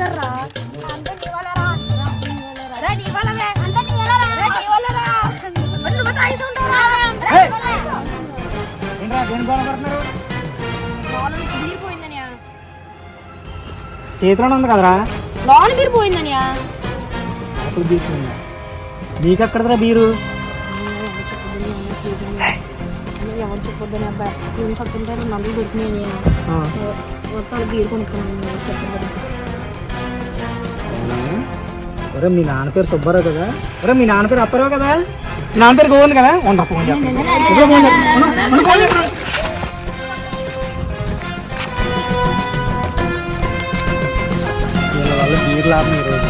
ఎవర్రా చేతిలోనే ఉంది కదరా లోన బీరు పోయిందనియా అప్పుడు తీసుకుందా నీకెక్కడదరా బీరు ఎవరు చెప్పొద్దని అబ్బాయి స్కూల్ చదువుతుంటే నల్లు దొరికినాయి మొత్తం బీరు కొనుక్కున్నాను చెప్పొద్దని. ఒరే మీ నాన్న పేరు సుబ్బారావు కదా, ఒరే మీ నాన్న పేరు అప్పారావు కదా, నాన్న పేరు గోవింద్ కదా. ఉండ ఫోన్ వాళ్ళ బీర్ లాభం ఈరోజు.